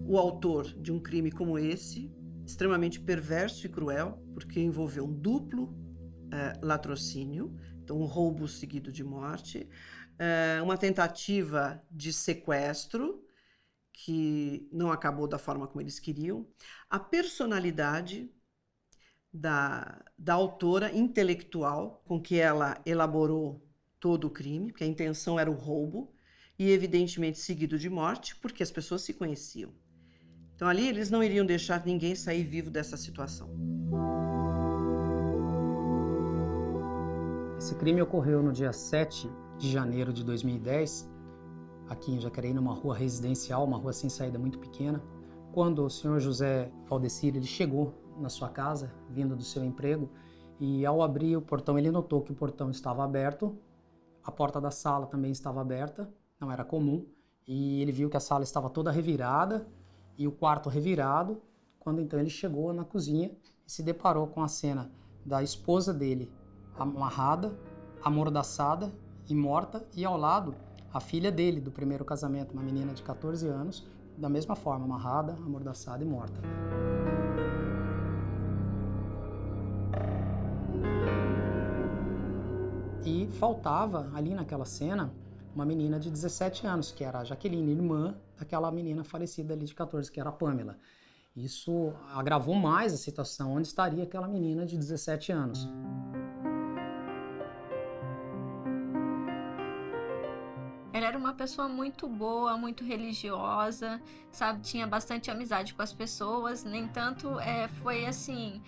o autor de um crime como esse, extremamente perverso e cruel, porque envolveu um duplo latrocínio, então um roubo seguido de morte, uma tentativa de sequestro, que não acabou da forma como eles queriam, a personalidade da autora intelectual com que ela elaborou todo o crime, porque a intenção era o roubo, e evidentemente seguido de morte, porque as pessoas se conheciam. Então ali eles não iriam deixar ninguém sair vivo dessa situação. Esse crime ocorreu no dia 7 de janeiro de 2010, aqui em Jacareí, numa rua residencial, uma rua sem saída muito pequena, quando o senhor José Valdecir, ele chegou na sua casa, vindo do seu emprego, e ao abrir o portão, ele notou que o portão estava aberto, a porta da sala também estava aberta, não era comum, e ele viu que a sala estava toda revirada e o quarto revirado, quando então ele chegou na cozinha e se deparou com a cena da esposa dele amarrada, amordaçada e morta, e ao lado a filha dele do primeiro casamento, uma menina de 14 anos, da mesma forma, amarrada, amordaçada e morta. E faltava ali naquela cena uma menina de 17 anos, que era a Jaqueline, irmã daquela menina falecida ali de 14, que era a Pamela. Isso agravou mais a situação, onde estaria aquela menina de 17 anos. Ela era uma pessoa muito boa, muito religiosa, sabe? Tinha bastante amizade com as pessoas. No entanto, foi assim...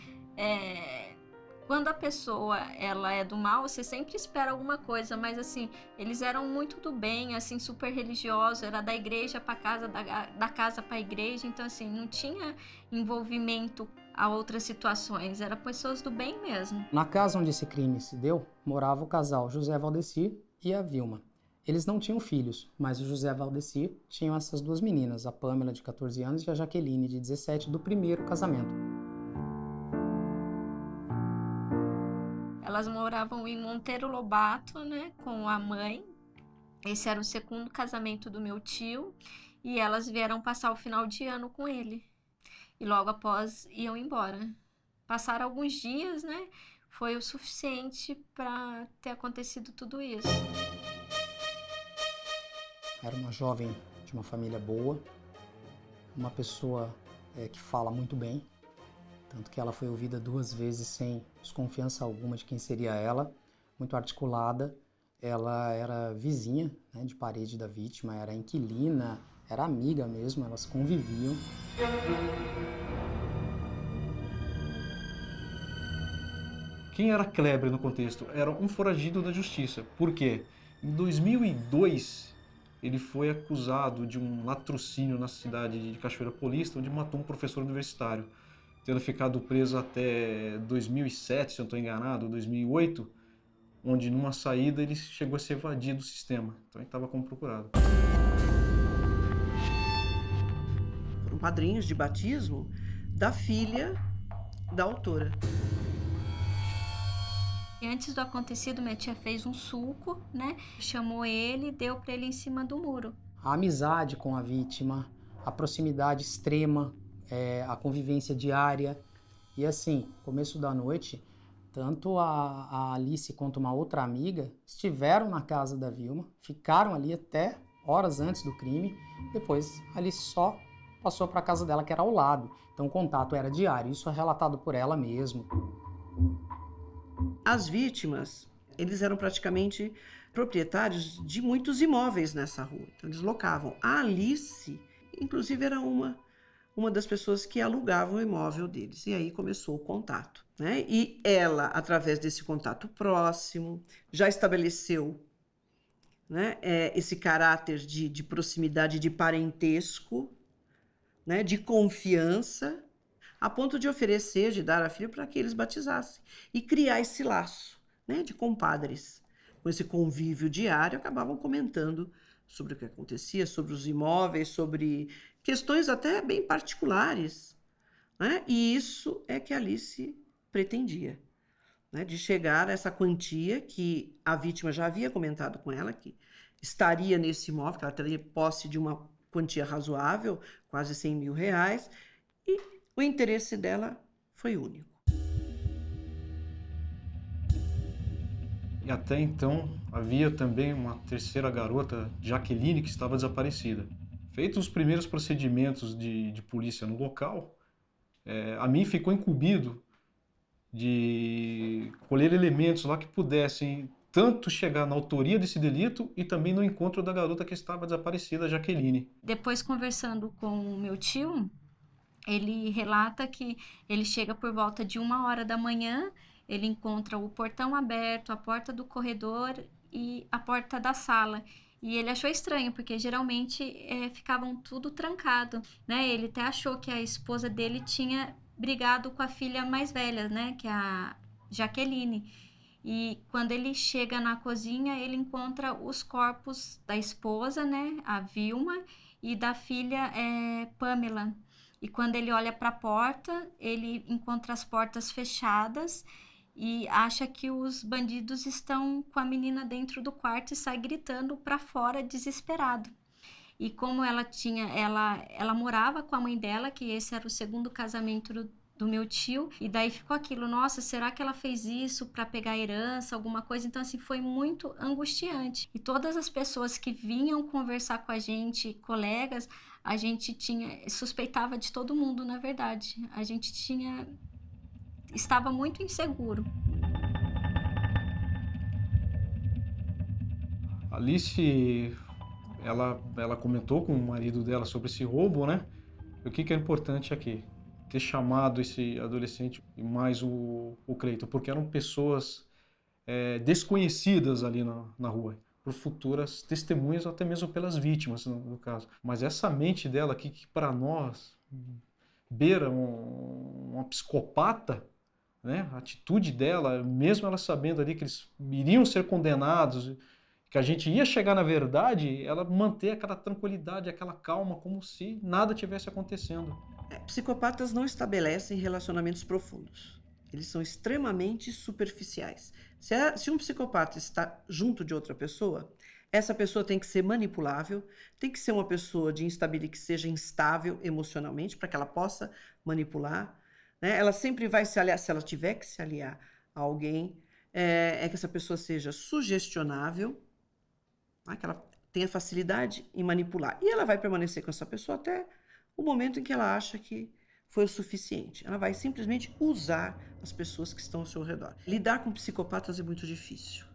Quando a pessoa ela é do mal, você sempre espera alguma coisa, mas assim, eles eram muito do bem, assim, super religiosos, era da igreja para casa, da casa para a igreja, então assim, não tinha envolvimento a outras situações, eram pessoas do bem mesmo. Na casa onde esse crime se deu, morava o casal José Valdecir e a Vilma. Eles não tinham filhos, mas o José Valdecir tinha essas duas meninas, a Pamela, de 14 anos, e a Jaqueline, de 17, do primeiro casamento. Elas moravam em Monteiro Lobato, né, com a mãe. Esse era o segundo casamento do meu tio. E elas vieram passar o final de ano com ele. E logo após iam embora. Passaram alguns dias, né? Foi o suficiente para ter acontecido tudo isso. Era uma jovem de uma família boa, uma pessoa que fala muito bem, tanto que ela foi ouvida 2 vezes sem desconfiança alguma de quem seria ela, muito articulada. Ela era vizinha, né, de parede da vítima, era inquilina, era amiga mesmo, elas conviviam. Quem era Kleber no contexto? Era um foragido da justiça. Por quê? Em 2002, ele foi acusado de um latrocínio na cidade de Cachoeira Paulista, onde matou um professor universitário. Tendo ficado preso até 2007, se eu não estou enganado, 2008, onde numa saída ele chegou a se evadir do sistema. Então ele estava como procurado. Foram padrinhos de batismo da filha da autora. E antes do acontecido, minha tia fez um suco, né? Chamou ele e deu para ele em cima do muro. A amizade com a vítima, a proximidade extrema, a convivência diária. E assim, começo da noite, tanto a Alice quanto uma outra amiga estiveram na casa da Vilma, ficaram ali até horas antes do crime, depois a Alice só passou para a casa dela, que era ao lado. Então o contato era diário, isso é relatado por ela mesma. As vítimas, eles eram praticamente proprietários de muitos imóveis nessa rua, então eles locavam. A Alice, inclusive, era uma das pessoas que alugavam o imóvel deles. E aí começou o contato, né? E ela, através desse contato próximo, já estabeleceu, né, esse caráter de proximidade, de parentesco, né, de confiança, a ponto de oferecer, de dar a filha para que eles batizassem. E criar esse laço, né, de compadres. Com esse convívio diário, acabavam comentando sobre o que acontecia, sobre os imóveis, sobre questões até bem particulares, né? E isso é que Alice pretendia, né? De chegar a essa quantia que a vítima já havia comentado com ela, que estaria nesse imóvel, que ela teria posse de uma quantia razoável, quase 100 mil reais, e o interesse dela foi único. E até então havia também uma terceira garota, Jaqueline, que estava desaparecida. Feitos os primeiros procedimentos de polícia no local, a mim ficou incumbido de colher elementos lá que pudessem tanto chegar na autoria desse delito e também no encontro da garota que estava desaparecida, Jaqueline. Depois, conversando com o meu tio, ele relata que ele chega por volta de 1h da manhã, ele encontra o portão aberto, a porta do corredor e a porta da sala. E ele achou estranho, porque geralmente ficavam tudo trancado, né? Ele até achou que a esposa dele tinha brigado com a filha mais velha, né? Que é a Jaqueline. E quando ele chega na cozinha, ele encontra os corpos da esposa, né? A Vilma, e da filha Pamela. E quando ele olha para a porta, ele encontra as portas fechadas e acha que os bandidos estão com a menina dentro do quarto e sai gritando para fora desesperado. E como ela morava com a mãe dela, que esse era o segundo casamento do meu tio, e daí ficou aquilo, nossa, será que ela fez isso para pegar herança, alguma coisa? Então, assim, foi muito angustiante. E todas as pessoas que vinham conversar com a gente, colegas, a gente suspeitava de todo mundo, na verdade. A gente estava muito inseguro. Alice, ela comentou com o marido dela sobre esse roubo, né? O que é importante aqui? Ter chamado esse adolescente e mais o Cleiton, porque eram pessoas desconhecidas ali na rua, por futuras testemunhas, até mesmo pelas vítimas, no caso. Mas essa mente dela aqui, que para nós beira uma psicopata, né? A atitude dela, mesmo ela sabendo ali que eles iriam ser condenados, que a gente ia chegar na verdade, ela manter aquela tranquilidade, aquela calma, como se nada tivesse acontecendo. Psicopatas não estabelecem relacionamentos profundos. Eles são extremamente superficiais. Se um psicopata está junto de outra pessoa, essa pessoa tem que ser manipulável, tem que ser uma pessoa de instabilidade, que seja instável emocionalmente, para que ela possa manipular, né? Ela sempre vai se aliar, se ela tiver que se aliar a alguém, que essa pessoa seja sugestionável, né? Que ela tenha facilidade em manipular. E ela vai permanecer com essa pessoa até o momento em que ela acha que foi o suficiente. Ela vai simplesmente usar as pessoas que estão ao seu redor. Lidar com psicopatas é muito difícil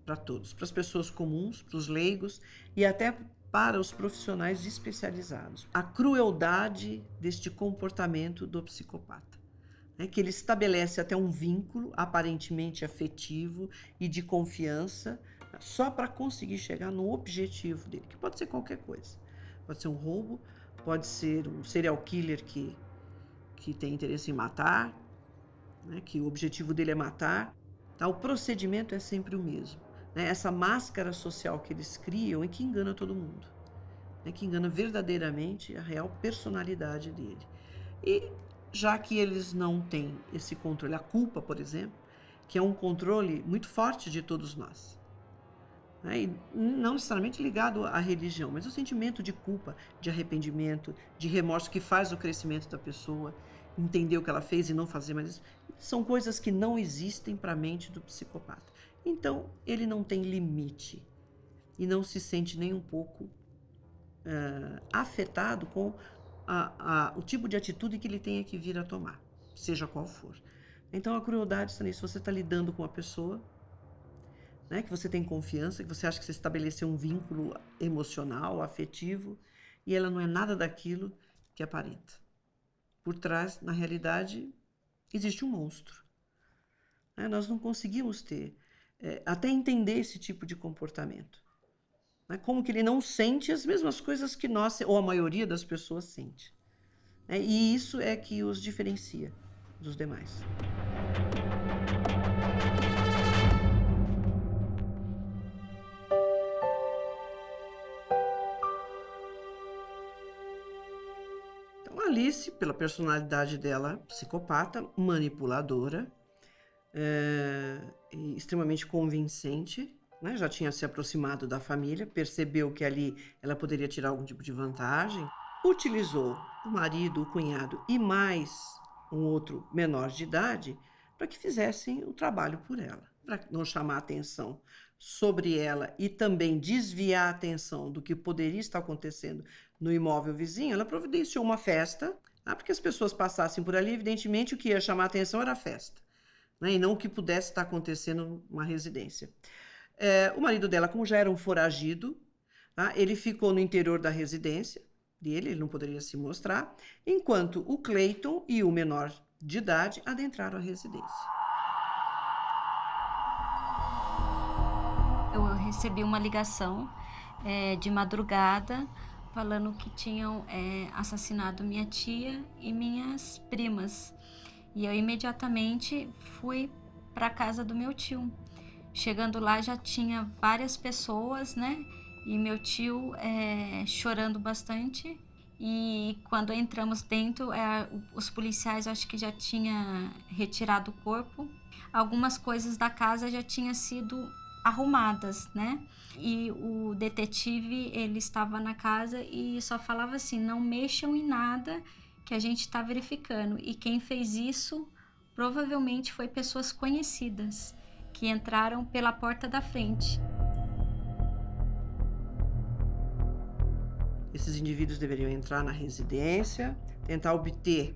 para todos, para as pessoas comuns, para os leigos e até para os profissionais especializados. A crueldade deste comportamento do psicopata, né, que ele estabelece até um vínculo aparentemente afetivo e de confiança só para conseguir chegar no objetivo dele, que pode ser qualquer coisa. Pode ser um roubo, pode ser um serial killer que tem interesse em matar, né, que o objetivo dele é matar. Tá? O procedimento é sempre o mesmo. Né? Essa máscara social que eles criam é que engana todo mundo, né? Que engana verdadeiramente a real personalidade dele. E já que eles não têm esse controle, a culpa, por exemplo, que é um controle muito forte de todos nós, né? E não necessariamente ligado à religião, mas o sentimento de culpa, de arrependimento, de remorso que faz o crescimento da pessoa, entender o que ela fez e não fazer mais isso, são coisas que não existem para a mente do psicopata. Então, ele não tem limite e não se sente nem um pouco afetado com o tipo de atitude que ele tenha que vir a tomar, seja qual for. Então, a crueldade está nisso. Você está lidando com uma pessoa, né, que você tem confiança, que você acha que você estabeleceu um vínculo emocional, afetivo, e ela não é nada daquilo que aparenta. Por trás, na realidade, existe um monstro. Né? Nós não conseguimos até entender esse tipo de comportamento. Né? Como que ele não sente as mesmas coisas que nós, ou a maioria das pessoas sente. Né? E isso é que os diferencia dos demais. Alice, pela personalidade dela, psicopata, manipuladora, extremamente convincente, né, já tinha se aproximado da família, percebeu que ali ela poderia tirar algum tipo de vantagem, utilizou o marido, o cunhado e mais um outro menor de idade para que fizessem o trabalho por ela, para não chamar a atenção sobre ela e também desviar a atenção do que poderia estar acontecendo no imóvel vizinho. Ela providenciou uma festa, para que as pessoas passassem por ali. Evidentemente, o que ia chamar a atenção era a festa, né, e não o que pudesse estar acontecendo numa residência. O marido dela, como já era um foragido, tá, ele ficou no interior da residência dele, ele não poderia se mostrar, enquanto o Cleiton e o menor de idade adentraram a residência. Eu recebi uma ligação de madrugada falando que tinham assassinado minha tia e minhas primas. E eu imediatamente fui para a casa do meu tio. Chegando lá já tinha várias pessoas, né? E meu tio chorando bastante. E quando entramos dentro, os policiais acho que já tinham retirado o corpo. Algumas coisas da casa já tinham sido arrumadas, né? E o detetive, ele estava na casa e só falava assim, não mexam em nada que a gente está verificando. E quem fez isso provavelmente foi pessoas conhecidas que entraram pela porta da frente. Esses indivíduos deveriam entrar na residência, tentar obter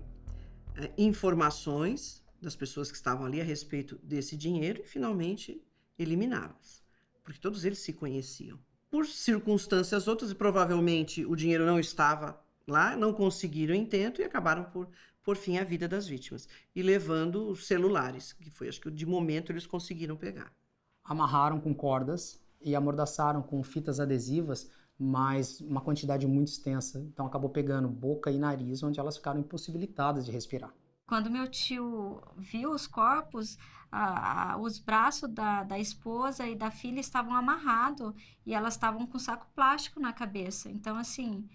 informações das pessoas que estavam ali a respeito desse dinheiro e, finalmente, eliminá-las, porque todos eles se conheciam. Por circunstâncias outras, e provavelmente o dinheiro não estava lá, não conseguiram o intento e acabaram por fim a vida das vítimas, e levando os celulares, que foi, acho que de momento eles conseguiram pegar. Amarraram com cordas e amordaçaram com fitas adesivas, mas uma quantidade muito extensa, então acabou pegando boca e nariz, onde elas ficaram impossibilitadas de respirar. Quando meu tio viu os corpos, os braços da esposa e da filha estavam amarrados e elas estavam com saco plástico na cabeça. Então, assim,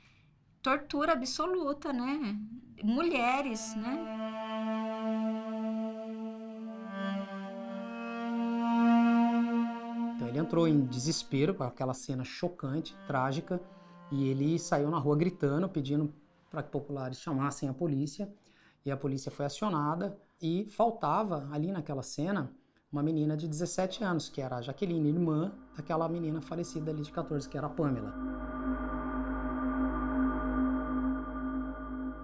tortura absoluta, né? Mulheres, né? Então ele entrou em desespero com aquela cena chocante, trágica, e ele saiu na rua gritando, pedindo para que populares chamassem a polícia. E a polícia foi acionada e faltava ali naquela cena uma menina de 17 anos, que era a Jaqueline, irmã daquela menina falecida ali de 14, que era a Pamela.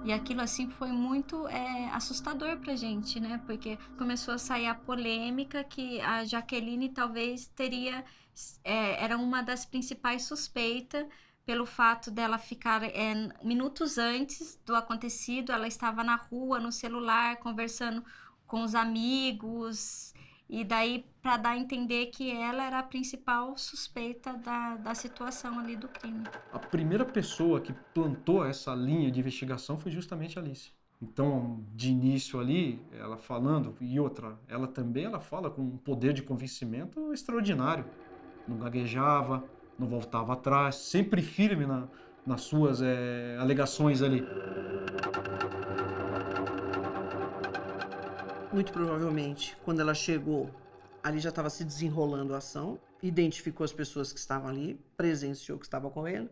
E aquilo assim foi muito assustador pra gente, né? Porque começou a sair a polêmica que a Jaqueline talvez era uma das principais suspeitas pelo fato dela ficar minutos antes do acontecido, ela estava na rua, no celular, conversando com os amigos, e daí para dar a entender que ela era a principal suspeita da situação ali do crime. A primeira pessoa que plantou essa linha de investigação foi justamente a Alice. Então, de início ali, ela falando, e outra, ela fala com um poder de convencimento extraordinário. Não gaguejava, não voltava atrás, sempre firme nas suas alegações ali. Muito provavelmente, quando ela chegou, ali já estava se desenrolando a ação, identificou as pessoas que estavam ali, presenciou o que estava ocorrendo.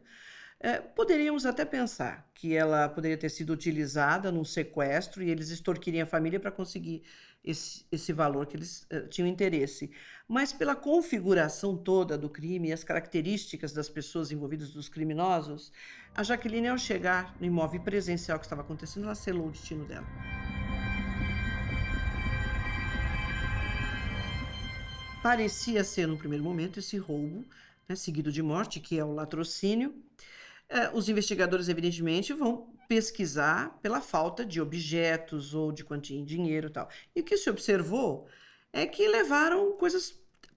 Poderíamos até pensar que ela poderia ter sido utilizada num sequestro e eles extorquiriam a família para conseguir esse valor que eles tinham interesse. Mas pela configuração toda do crime e as características das pessoas envolvidas, dos criminosos, a Jaqueline, ao chegar no imóvel presencial que estava acontecendo, ela selou o destino dela. Parecia ser, no primeiro momento, esse roubo, né, seguido de morte, que é o latrocínio. Os investigadores, evidentemente, vão pesquisar pela falta de objetos ou de quantia em dinheiro e tal. E o que se observou é que levaram coisas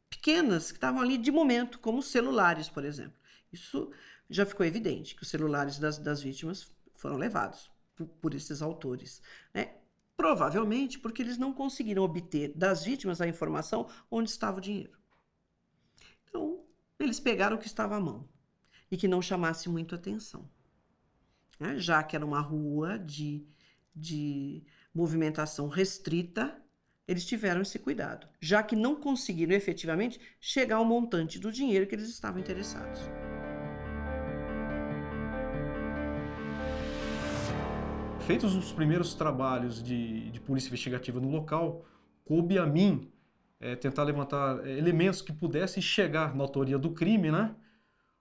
pequenas que estavam ali de momento, como celulares, por exemplo. Isso já ficou evidente, que os celulares das vítimas foram levados por esses autores, né? Provavelmente porque eles não conseguiram obter das vítimas a informação onde estava o dinheiro. Então, eles pegaram o que estava à mão e que não chamasse muito atenção, né? Já que era uma rua de movimentação restrita, eles tiveram esse cuidado, já que não conseguiram efetivamente chegar ao montante do dinheiro que eles estavam interessados. Feitos os primeiros trabalhos de polícia investigativa no local, coube a mim tentar levantar elementos que pudessem chegar na autoria do crime, né?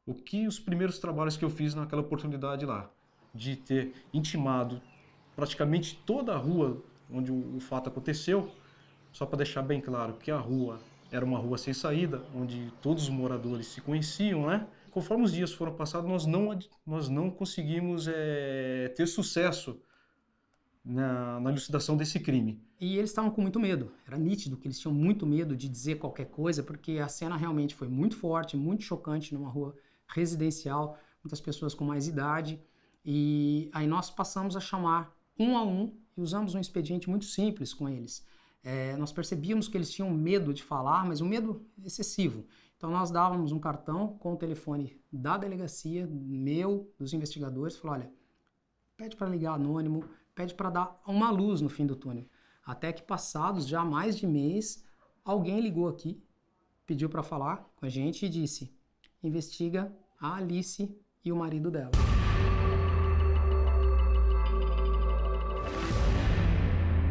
Os primeiros trabalhos que eu fiz naquela oportunidade lá, de ter intimado praticamente toda a rua onde o fato aconteceu, só para deixar bem claro que a rua era uma rua sem saída, onde todos os moradores se conheciam, né? Conforme os dias foram passados, nós não conseguimos ter sucesso na elucidação desse crime. E eles estavam com muito medo. Era nítido que eles tinham muito medo de dizer qualquer coisa, porque a cena realmente foi muito forte, muito chocante numa rua residencial, muitas pessoas com mais idade. E aí nós passamos a chamar um a um e usamos um expediente muito simples com eles. Nós percebíamos que eles tinham medo de falar, mas um medo excessivo. Então nós dávamos um cartão com o telefone da delegacia, meu, dos investigadores, falou, olha, pede para ligar anônimo, pede para dar uma luz no fim do túnel. Até que passados já mais de mês, alguém ligou aqui, pediu para falar com a gente e disse, investiga a Alice e o marido dela.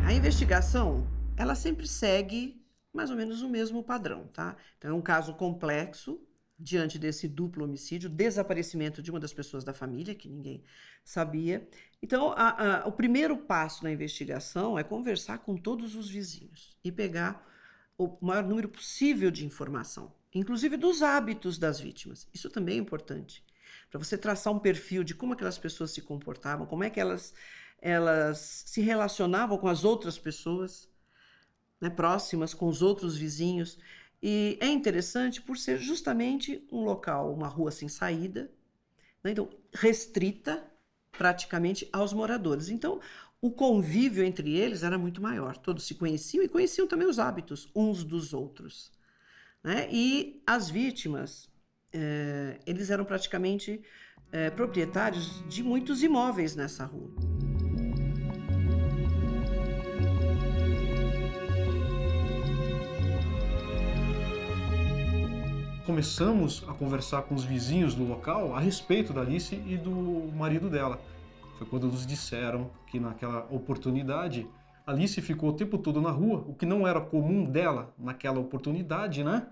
A investigação, ela sempre segue mais ou menos o mesmo padrão, tá? Então é um caso complexo, diante desse duplo homicídio, desaparecimento de uma das pessoas da família, que ninguém sabia. Então, o primeiro passo na investigação é conversar com todos os vizinhos e pegar o maior número possível de informação, inclusive dos hábitos das vítimas. Isso também é importante, para você traçar um perfil de como aquelas pessoas se comportavam, como é que elas se relacionavam com as outras pessoas, né, próximas, com os outros vizinhos. E é interessante por ser justamente um local, uma rua sem saída, né? Então restrita praticamente aos moradores. Então o convívio entre eles era muito maior, todos se conheciam e conheciam também os hábitos uns dos outros, né? E as vítimas, eles eram praticamente proprietários de muitos imóveis nessa rua. Começamos a conversar com os vizinhos do local a respeito da Alice e do marido dela. Foi quando nos disseram que naquela oportunidade Alice ficou o tempo todo na rua, o que não era comum dela naquela oportunidade, né?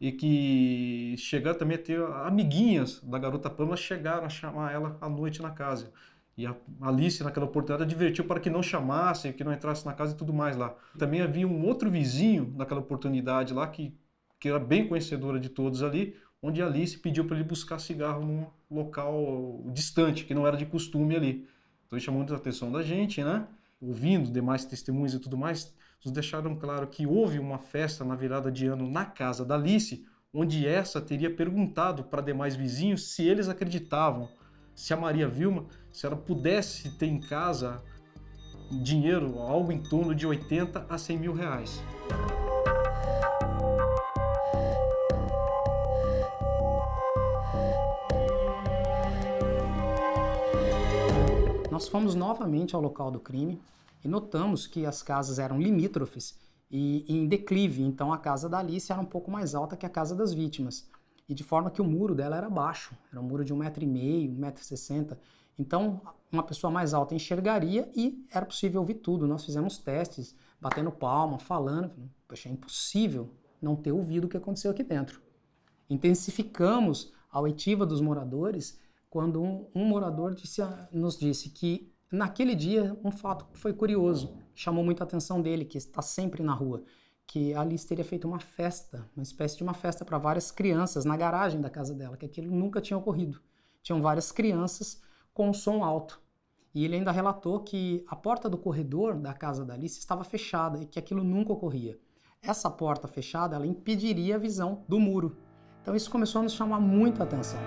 E que chegaram também a ter amiguinhas da garota Pamela, chegaram a chamar ela à noite na casa. E a Alice, naquela oportunidade, advertiu para que não chamassem, que não entrasse na casa e tudo mais lá. Também havia um outro vizinho naquela oportunidade lá que era bem conhecedora de todos ali, onde a Alice pediu para ele buscar cigarro num local distante, que não era de costume ali. Então isso chamou muita atenção da gente, né? Ouvindo demais testemunhas e tudo mais, nos deixaram claro que houve uma festa na virada de ano na casa da Alice, onde essa teria perguntado para demais vizinhos se eles acreditavam, se a Maria Vilma, se ela pudesse ter em casa dinheiro, algo em torno de 80 a 100 mil reais. Nós fomos novamente ao local do crime e notamos que as casas eram limítrofes e em declive, então a casa da Alice era um pouco mais alta que a casa das vítimas, e de forma que o muro dela era baixo, era um muro de 1,5 m, 1,60 m, então uma pessoa mais alta enxergaria e era possível ouvir tudo. Nós fizemos testes, batendo palma, falando, poxa, é impossível não ter ouvido o que aconteceu aqui dentro. Intensificamos a oitiva dos moradores quando um morador nos disse que naquele dia um fato foi curioso, chamou muito a atenção dele, que está sempre na rua, que a Alice teria feito uma festa, uma espécie de uma festa para várias crianças na garagem da casa dela, que aquilo nunca tinha ocorrido. Tinham várias crianças com som alto. E ele ainda relatou que a porta do corredor da casa da Alice estava fechada e que aquilo nunca ocorria. Essa porta fechada, ela impediria a visão do muro. Então isso começou a nos chamar muita atenção.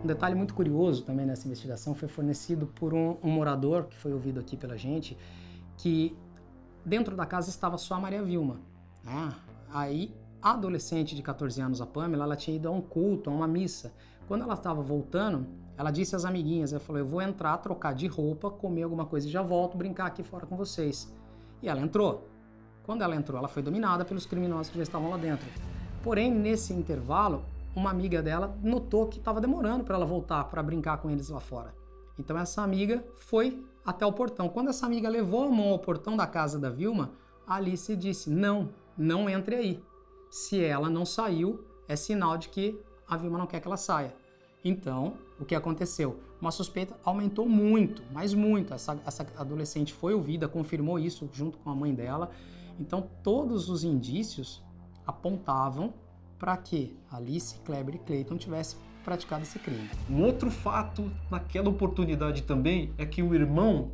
Um detalhe muito curioso também nessa investigação foi fornecido por um morador, que foi ouvido aqui pela gente, que dentro da casa estava só a Maria Vilma. Aí, a adolescente de 14 anos, a Pamela, ela tinha ido a um culto, a uma missa, Quando ela estava voltando, ela disse às amiguinhas, ela falou, eu vou entrar, trocar de roupa, comer alguma coisa e já volto brincar aqui fora com vocês. E ela entrou. Quando ela entrou, ela foi dominada pelos criminosos que já estavam lá dentro. Porém, nesse intervalo, uma amiga dela notou que estava demorando para ela voltar para brincar com eles lá fora. Então essa amiga foi até o portão. Quando essa amiga levou a mão ao portão da casa da Vilma, a Alice disse, não entre aí. Se ela não saiu, é sinal de que a Vilma não quer que ela saia. Então, o que aconteceu? Uma suspeita aumentou muito, mas muito. Essa adolescente foi ouvida, confirmou isso junto com a mãe dela. Então, todos os indícios apontavam para que Alice, Kleber e Clayton tivessem praticado esse crime. Um outro fato naquela oportunidade também é que o irmão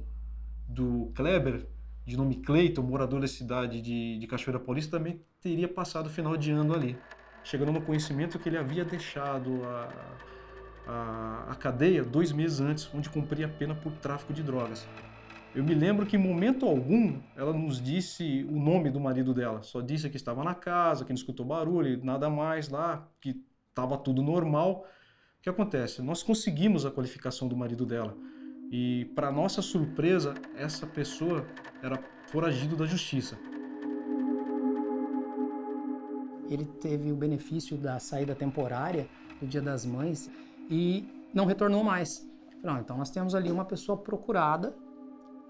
do Kleber, de nome Clayton, morador da cidade de Cachoeira Paulista, também teria passado o final de ano ali, chegando no conhecimento que ele havia deixado a cadeia 2 meses antes, onde cumpria a pena por tráfico de drogas. Eu me lembro que em momento algum ela nos disse o nome do marido dela, só disse que estava na casa, que não escutou barulho, nada mais lá, que estava tudo normal. O que acontece? Nós conseguimos a qualificação do marido dela e, para nossa surpresa, essa pessoa era foragido da justiça. Ele teve o benefício da saída temporária do Dia das Mães e não retornou mais. Não, então nós temos ali uma pessoa procurada,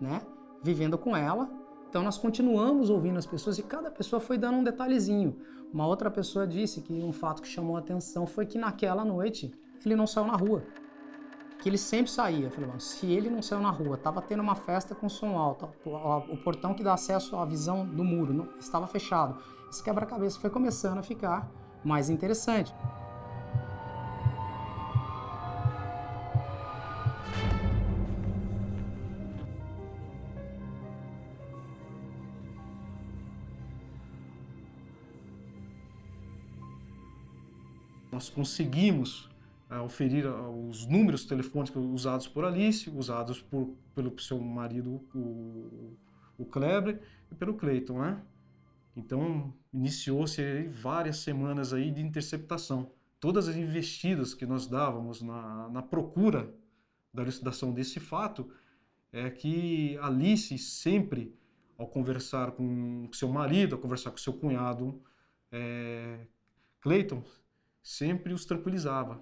né, vivendo com ela. Então nós continuamos ouvindo as pessoas e cada pessoa foi dando um detalhezinho. Uma outra pessoa disse que um fato que chamou a atenção foi que naquela noite ele não saiu na rua, que ele sempre saía. Eu falei, bom, se ele não saiu na rua, estava tendo uma festa com som alto, o portão que dá acesso à visão do muro não, estava fechado. Esse quebra-cabeça foi começando a ficar mais interessante. Nós conseguimos oferir os números telefônicos usados por Alice, usados pelo seu marido, o Kleber, e pelo Clayton, né? Então, iniciou-se várias semanas aí de interceptação. Todas as investidas que nós dávamos na procura da elucidação desse fato é que Alice sempre, ao conversar com seu marido, ao conversar com seu cunhado, Clayton, sempre os tranquilizava,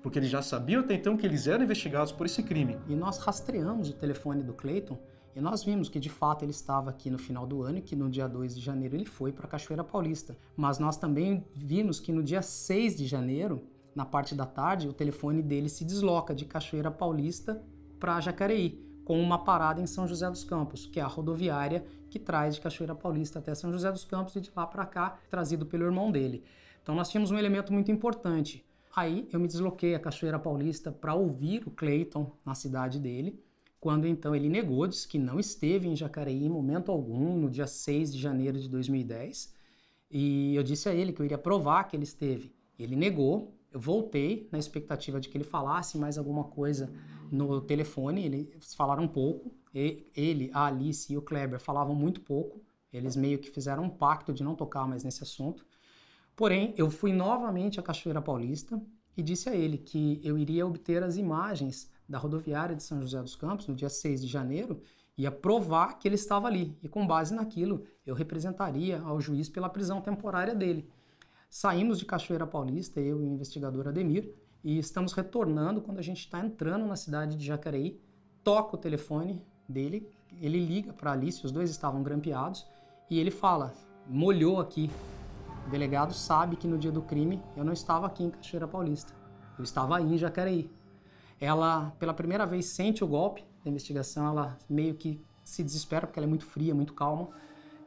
porque eles já sabiam até então que eles eram investigados por esse crime. E nós rastreamos o telefone do Clayton e nós vimos que de fato ele estava aqui no final do ano e que no dia 2 de janeiro ele foi para Cachoeira Paulista. Mas nós também vimos que no dia 6 de janeiro, na parte da tarde, o telefone dele se desloca de Cachoeira Paulista para Jacareí, com uma parada em São José dos Campos, que é a rodoviária que traz de Cachoeira Paulista até São José dos Campos e de lá para cá, trazido pelo irmão dele. Então nós tínhamos um elemento muito importante. Aí eu me desloquei a Cachoeira Paulista para ouvir o Clayton na cidade dele, quando então ele negou, disse que não esteve em Jacareí em momento algum, no dia 6 de janeiro de 2010, e eu disse a ele que eu iria provar que ele esteve. Ele negou, eu voltei na expectativa de que ele falasse mais alguma coisa no telefone, eles falaram um pouco, ele, a Alice e o Kleber falavam muito pouco, eles meio que fizeram um pacto de não tocar mais nesse assunto. Porém, eu fui novamente à Cachoeira Paulista e disse a ele que eu iria obter as imagens da rodoviária de São José dos Campos no dia 6 de janeiro e ia provar que ele estava ali. E com base naquilo, eu representaria ao juiz pela prisão temporária dele. Saímos de Cachoeira Paulista, eu e o investigador Ademir, e estamos retornando quando a gente está entrando na cidade de Jacareí. Toca o telefone dele, ele liga para Alice, os dois estavam grampeados, e ele fala, molhou aqui. O delegado sabe que no dia do crime eu não estava aqui em Cachoeira Paulista, eu estava aí em Jacareí. Ela, pela primeira vez, sente o golpe da investigação, ela meio que se desespera porque ela é muito fria, muito calma.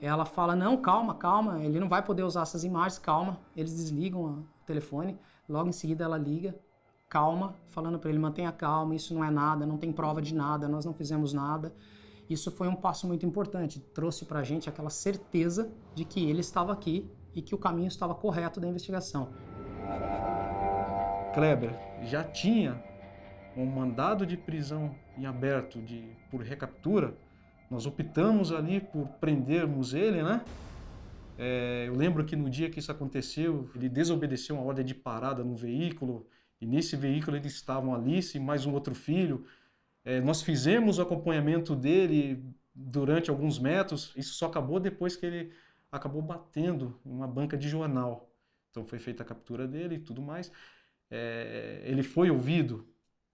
Ela fala, não, calma, calma, ele não vai poder usar essas imagens, calma. Eles desligam o telefone, logo em seguida ela liga, calma, falando para ele, mantenha calma, isso não é nada, não tem prova de nada, nós não fizemos nada. Isso foi um passo muito importante, trouxe pra gente aquela certeza de que ele estava aqui e que o caminho estava correto da investigação. Kleber já tinha um mandado de prisão em aberto por recaptura. Nós optamos ali por prendermos ele, né? Eu lembro que no dia que isso aconteceu, ele desobedeceu uma ordem de parada no veículo E nesse veículo eles estavam Alice e mais um outro filho. Nós fizemos o acompanhamento dele durante alguns metros. Isso só acabou depois que ele acabou batendo em uma banca de jornal. Então foi feita a captura dele e tudo mais. Ele foi ouvido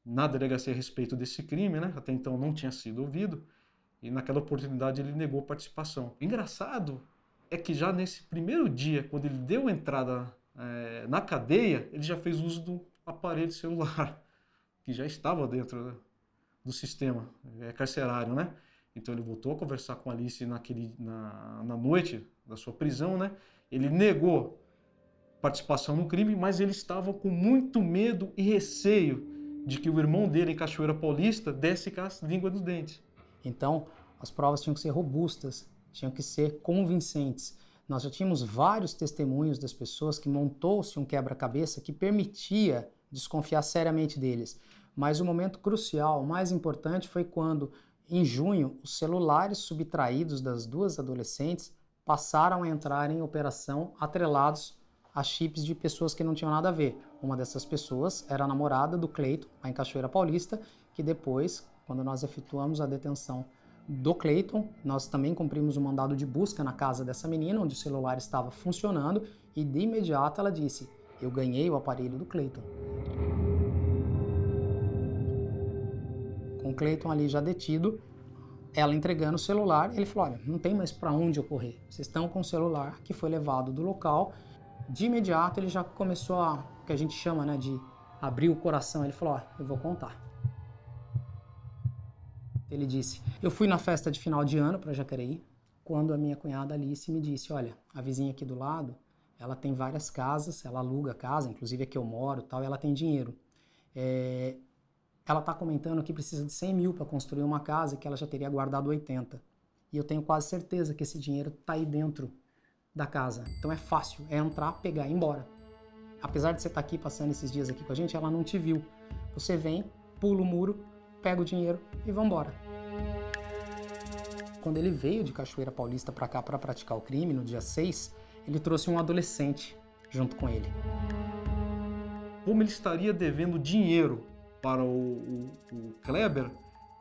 na delegacia a respeito desse crime, né? Até então não tinha sido ouvido. E naquela oportunidade ele negou participação. Engraçado é que já nesse primeiro dia, quando ele deu entrada na cadeia, ele já fez uso do aparelho celular, que já estava dentro do sistema carcerário, né? Então ele voltou a conversar com a Alice na noite da sua prisão, né? Ele negou participação no crime, mas ele estava com muito medo e receio de que o irmão dele em Cachoeira Paulista desse com a língua dos dentes. Então, as provas tinham que ser robustas, tinham que ser convincentes. Nós já tínhamos vários testemunhos das pessoas que montou-se um quebra-cabeça que permitia desconfiar seriamente deles. Mas o momento crucial, o mais importante, foi quando, em junho, os celulares subtraídos das duas adolescentes passaram a entrar em operação atrelados a chips de pessoas que não tinham nada a ver. Uma dessas pessoas era a namorada do Cleiton, lá em Cachoeira Paulista, que depois, quando nós efetuamos a detenção do Cleiton, nós também cumprimos um mandado de busca na casa dessa menina, onde o celular estava funcionando, e de imediato ela disse: eu ganhei o aparelho do Cleiton. Com o Cleiton ali já detido, ela entregando o celular, ele falou: olha, não tem mais para onde eu correr, vocês estão com o celular que foi levado do local. De imediato ele já começou o que a gente chama, né, de abrir o coração. Ele falou: ó, eu vou contar. Ele disse: eu fui na festa de final de ano para Jacareí, quando a minha cunhada Alice me disse: olha, a vizinha aqui do lado, ela tem várias casas, ela aluga a casa, inclusive a que eu moro e tal, e ela tem dinheiro. Ela está comentando que precisa de 100 mil para construir uma casa e que ela já teria guardado 80. E eu tenho quase certeza que esse dinheiro está aí dentro da casa. Então é fácil, é entrar, pegar e ir embora. Apesar de você estar aqui passando esses dias aqui com a gente, ela não te viu. Você vem, pula o muro, pega o dinheiro e vai embora. Quando ele veio de Cachoeira Paulista para cá para praticar o crime, no dia 6, ele trouxe um adolescente junto com ele. Como ele estaria devendo dinheiro para o Kleber,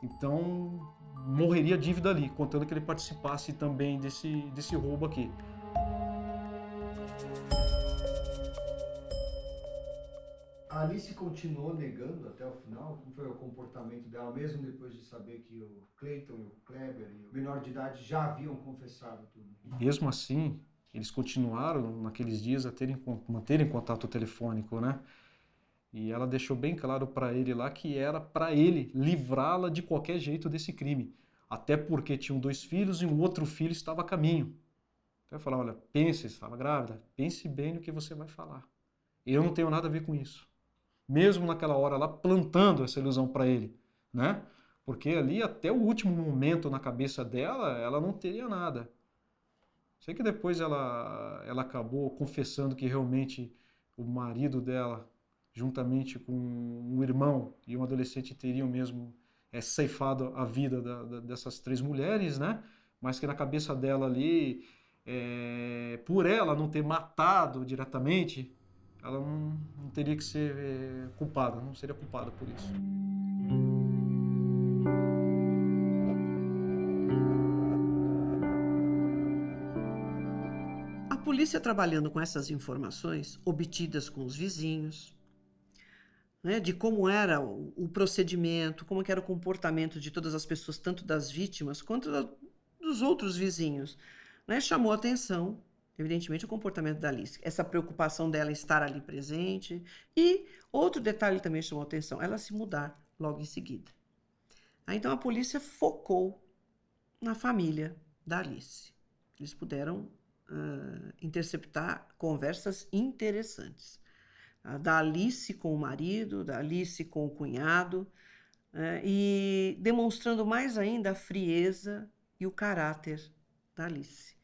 então morreria a dívida ali, contando que ele participasse também desse roubo aqui. A Alice continuou negando até o final? Como foi o comportamento dela, mesmo depois de saber que o Cleiton, o Kleber e o menor de idade já haviam confessado tudo? Mesmo assim, eles continuaram naqueles dias a manterem contato telefônico, né? E ela deixou bem claro para ele lá que era para ele livrá-la de qualquer jeito desse crime. Até porque tinham 2 filhos e um outro filho estava a caminho. Então eu falava: olha, pense, estava grávida, pense bem no que você vai falar. Eu não tenho nada a ver com isso. Mesmo naquela hora lá, plantando essa ilusão para ele, né? Porque ali, até o último momento na cabeça dela, ela não teria nada. Sei que depois ela acabou confessando que realmente o marido dela, juntamente com um irmão e um adolescente, teriam mesmo ceifado a vida dessas 3 mulheres, né? Mas que na cabeça dela ali, por ela não ter matado diretamente, ela não teria que ser culpada, não seria culpada por isso. A polícia, trabalhando com essas informações obtidas com os vizinhos, né, de como era o procedimento, como que era o comportamento de todas as pessoas, tanto das vítimas quanto dos outros vizinhos, né, chamou a atenção, evidentemente, o comportamento da Alice, essa preocupação dela estar ali presente. E outro detalhe também chamou a atenção, ela se mudar logo em seguida. Então a polícia focou na família da Alice. Eles puderam interceptar conversas interessantes. Da Alice com o marido, da Alice com o cunhado, e demonstrando mais ainda a frieza e o caráter da Alice.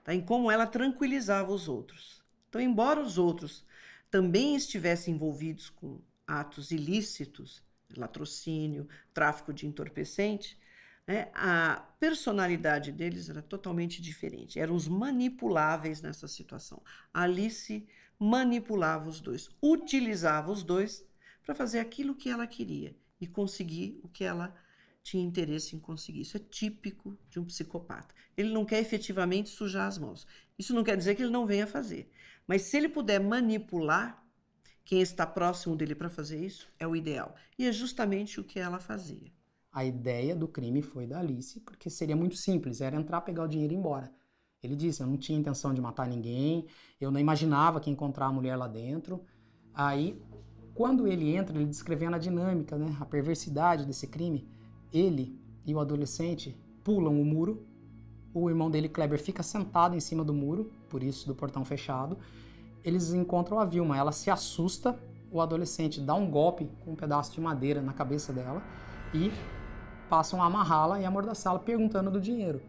Em como ela tranquilizava os outros. Então, embora os outros também estivessem envolvidos com atos ilícitos, latrocínio, tráfico de entorpecente, né, a personalidade deles era totalmente diferente. Eram os manipuláveis nessa situação. A Alice manipulava os dois, utilizava os dois para fazer aquilo que ela queria e conseguir o que ela tinha interesse em conseguir. Isso é típico de um psicopata. Ele não quer efetivamente sujar as mãos. Isso não quer dizer que ele não venha fazer. Mas se ele puder manipular quem está próximo dele para fazer isso, é o ideal. E é justamente o que ela fazia. A ideia do crime foi da Alice, porque seria muito simples, era entrar, pegar o dinheiro e ir embora. Ele disse, eu não tinha intenção de matar ninguém, eu não imaginava que ia encontrar a mulher lá dentro. Aí, quando ele entra, ele descrevendo a dinâmica, né, a perversidade desse crime, ele e o adolescente pulam o muro, o irmão dele, Kleber, fica sentado em cima do muro, por isso do portão fechado. Eles encontram a Vilma, ela se assusta, o adolescente dá um golpe com um pedaço de madeira na cabeça dela e passam a amarrá-la e amordaçá-la perguntando do dinheiro.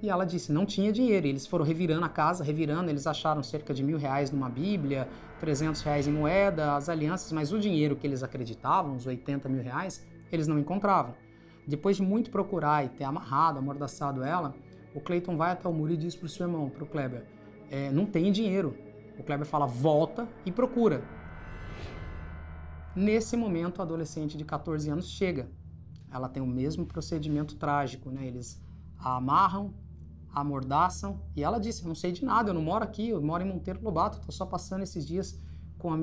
E ela disse, não tinha dinheiro. E eles foram revirando a casa, eles acharam cerca de R$1.000 numa bíblia, R$300 em moeda, as alianças, mas o dinheiro que eles acreditavam, os R$80 mil, eles não encontravam. Depois de muito procurar e ter amarrado, amordaçado ela, o Clayton vai até o muro e diz para o seu irmão, para o Kleber, não tem dinheiro. O Kleber fala, volta e procura. Nesse momento, a adolescente de 14 anos chega. Ela tem o mesmo procedimento trágico, né? Eles a amarram, a amordaçam, e ela disse, eu não sei de nada, eu não moro aqui, eu moro em Monteiro Lobato, estou só passando esses dias com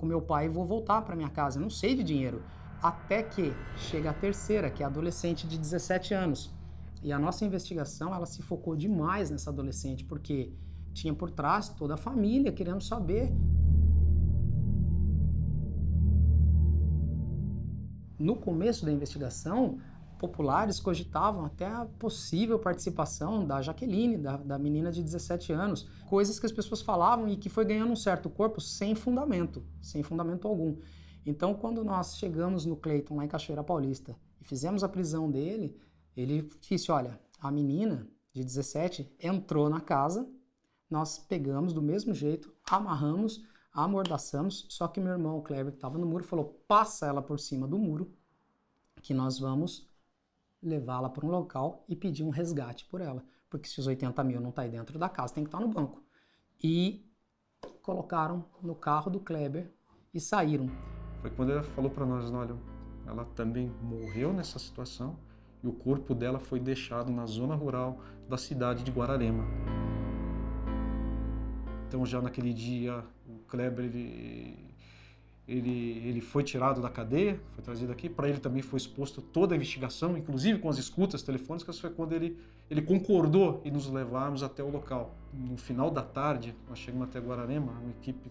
meu pai e vou voltar para minha casa, eu não sei de dinheiro. Até que chega a terceira, que é a adolescente de 17 anos. E a nossa investigação, ela se focou demais nessa adolescente, porque tinha por trás toda a família querendo saber. No começo da investigação, populares cogitavam até a possível participação da Jaqueline, da menina de 17 anos, coisas que as pessoas falavam e que foi ganhando um certo corpo sem fundamento algum. Então, quando nós chegamos no Clayton, lá em Cachoeira Paulista, e fizemos a prisão dele, ele disse, olha, a menina de 17 entrou na casa, nós pegamos do mesmo jeito, amarramos, amordaçamos, só que meu irmão, o Kleber, que estava no muro, falou, passa ela por cima do muro, que nós vamos levá-la para um local e pedir um resgate por ela, porque se os 80 mil não está aí dentro da casa, tem que estar no banco. E colocaram no carro do Kleber e saíram. Foi quando ela falou para nós, olha, ela também morreu nessa situação e o corpo dela foi deixado na zona rural da cidade de Guararema. Então já naquele dia o Kleber ele foi tirado da cadeia, foi trazido aqui, para ele também foi exposto toda a investigação, inclusive com as escutas telefônicas, foi quando ele concordou em nos levarmos até o local. No final da tarde, nós chegamos até Guararema, uma equipe,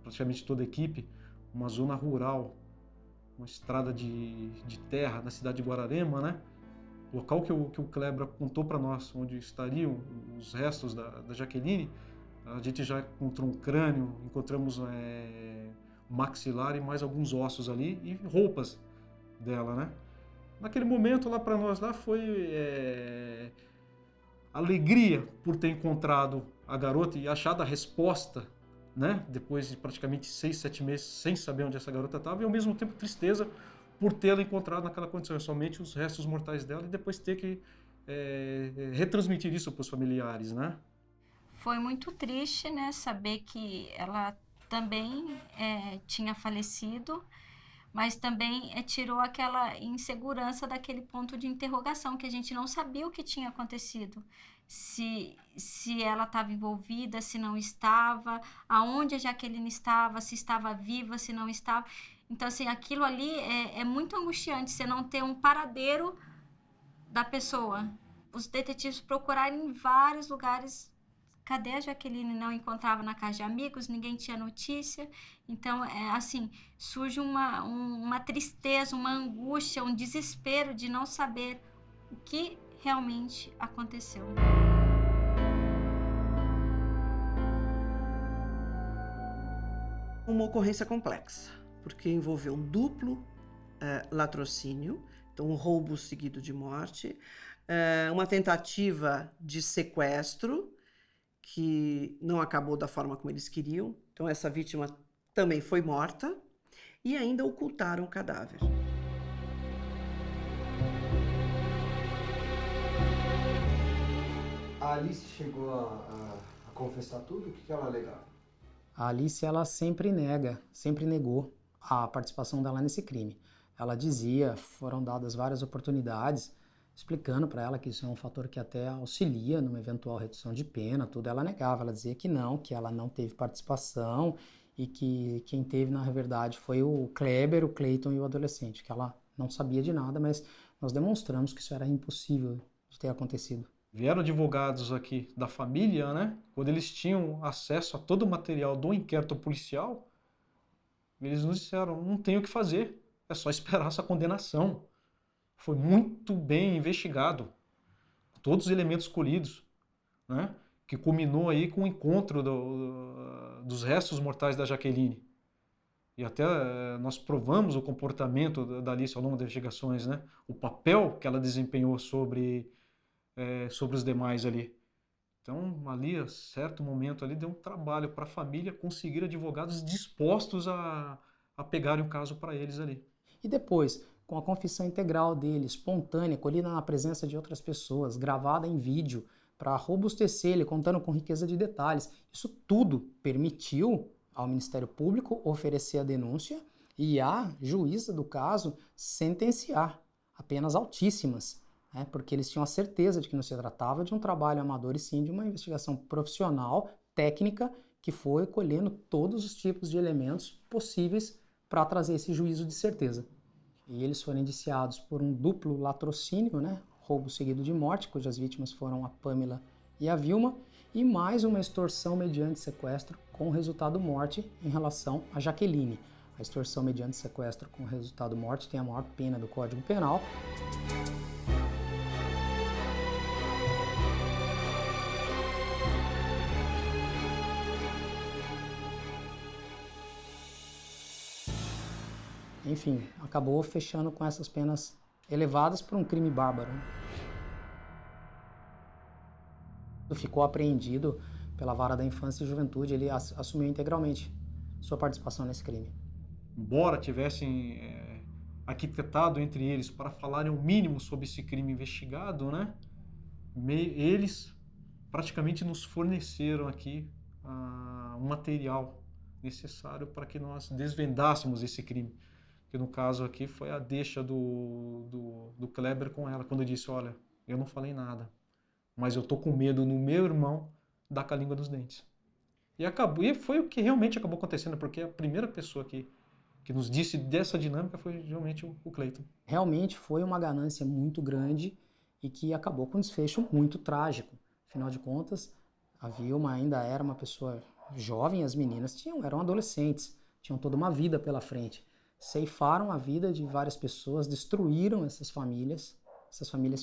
praticamente toda a equipe, uma zona rural, uma estrada de terra na cidade de Guararema, né? O local que o Kleber contou para nós, onde estariam os restos da Jaqueline, a gente já encontrou um crânio, encontramos um maxilar e mais alguns ossos ali e roupas dela, né? Naquele momento lá para nós lá foi alegria por ter encontrado a garota e achado a resposta, né? Depois de praticamente 6, 7 meses sem saber onde essa garota estava, e ao mesmo tempo tristeza por tê-la encontrado naquela condição, somente os restos mortais dela, e depois ter que retransmitir isso para os familiares, né? Foi muito triste, né, saber que ela também tinha falecido, mas também tirou aquela insegurança daquele ponto de interrogação, que a gente não sabia o que tinha acontecido. Se ela estava envolvida, se não estava, aonde a Jaqueline estava, se estava viva, se não estava. Então, assim, aquilo ali é muito angustiante, você não ter um paradeiro da pessoa. Os detetives procuraram em vários lugares. Cadê a Jaqueline? Não encontrava na casa de amigos, ninguém tinha notícia. Então, assim, surge uma tristeza, uma angústia, um desespero de não saber o que realmente aconteceu. Uma ocorrência complexa, porque envolveu um duplo latrocínio, então um roubo seguido de morte, uma tentativa de sequestro, que não acabou da forma como eles queriam. Então essa vítima também foi morta e ainda ocultaram o cadáver. A Alice chegou a confessar tudo? O que ela alegava? A Alice, ela sempre nega, sempre negou. a participação dela nesse crime. Ela dizia, foram dadas várias oportunidades, explicando para ela que isso é um fator que até auxilia numa eventual redução de pena, tudo. Ela negava, ela dizia que ela não teve participação e que quem teve, na verdade, foi o Kleber, o Clayton e o adolescente, que ela não sabia de nada, mas nós demonstramos que isso era impossível de ter acontecido. Vieram advogados aqui da família, né? Quando eles tinham acesso a todo o material do inquérito policial, eles nos disseram, não tem o que fazer, é só esperar essa condenação. Foi muito bem investigado, todos os elementos colhidos, né? Que culminou aí com o encontro dos restos mortais da Jaqueline. E até nós provamos o comportamento da Alice ao longo das investigações, né? O papel que ela desempenhou sobre os demais ali. Então, ali, a certo momento, ali deu um trabalho para a família conseguir advogados dispostos a pegarem o caso para eles ali. E depois, com a confissão integral dele, espontânea, colhida na presença de outras pessoas, gravada em vídeo, para robustecer ele, contando com riqueza de detalhes, isso tudo permitiu ao Ministério Público oferecer a denúncia e a juíza do caso sentenciar a penas altíssimas, né, porque eles tinham a certeza de que não se tratava de um trabalho amador e sim de uma investigação profissional, técnica, que foi colhendo todos os tipos de elementos possíveis para trazer esse juízo de certeza. E eles foram indiciados por um duplo latrocínio, né, roubo seguido de morte, cujas vítimas foram a Pamela e a Vilma, e mais uma extorsão mediante sequestro com resultado morte em relação a Jaqueline. A extorsão mediante sequestro com resultado morte tem a maior pena do Código Penal. Enfim, acabou fechando com essas penas elevadas por um crime bárbaro. Ficou apreendido pela Vara da Infância e Juventude, ele assumiu integralmente sua participação nesse crime. Embora tivessem arquitetado entre eles para falarem o mínimo sobre esse crime investigado, né, eles praticamente nos forneceram aqui um material necessário para que nós desvendássemos esse crime. Que no caso aqui foi a deixa do Kleber com ela, quando disse, olha, eu não falei nada, mas eu tô com medo no meu irmão dar com a língua dos dentes. E foi o que realmente acabou acontecendo, porque a primeira pessoa que nos disse dessa dinâmica foi realmente o Clayton. Realmente foi uma ganância muito grande e que acabou com um desfecho muito trágico. Afinal de contas, a Vilma ainda era uma pessoa jovem, as meninas eram adolescentes, tinham toda uma vida pela frente. Ceifaram a vida de várias pessoas, destruíram essas famílias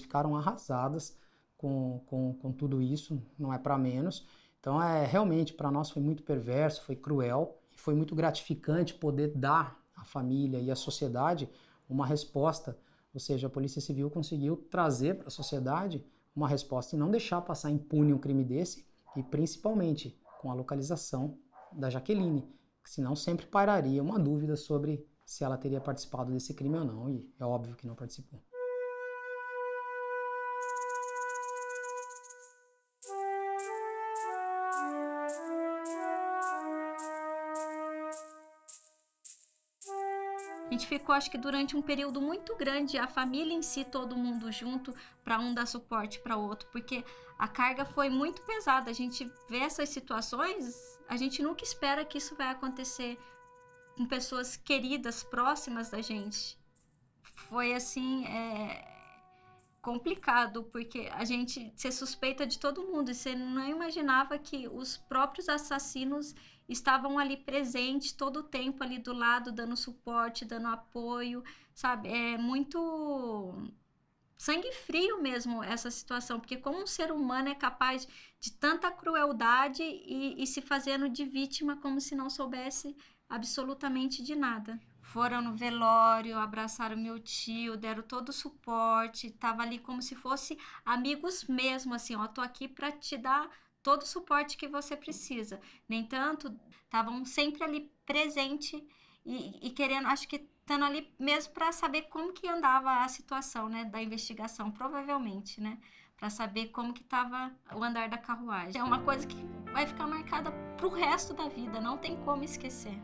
ficaram arrasadas com tudo isso, não é para menos. Então, realmente, para nós foi muito perverso, foi cruel, e foi muito gratificante poder dar à família e à sociedade uma resposta, ou seja, a Polícia Civil conseguiu trazer para a sociedade uma resposta e não deixar passar impune um crime desse, e principalmente com a localização da Jaqueline, que senão sempre pairaria uma dúvida sobre se ela teria participado desse crime ou não, e é óbvio que não participou. A gente ficou, acho que durante um período muito grande, a família em si, todo mundo junto, para um dar suporte para o outro, porque a carga foi muito pesada. A gente vê essas situações, a gente nunca espera que isso vai acontecer com pessoas queridas, próximas da gente. Foi assim, complicado, porque a gente se suspeita de todo mundo, e você não imaginava que os próprios assassinos estavam ali presentes todo o tempo ali do lado, dando suporte, dando apoio, sabe? É muito sangue frio mesmo essa situação, porque como um ser humano é capaz de tanta crueldade e se fazendo de vítima como se não soubesse absolutamente de nada. Foram no velório, abraçaram meu tio, deram todo o suporte, tava ali como se fosse amigos mesmo, assim, ó, tô aqui para te dar todo o suporte que você precisa. Nem tanto, estavam sempre ali presente e querendo, acho que estando ali mesmo para saber como que andava a situação, né, da investigação, provavelmente, né, para saber como que estava o andar da carruagem. É uma coisa que vai ficar marcada pro resto da vida, não tem como esquecer.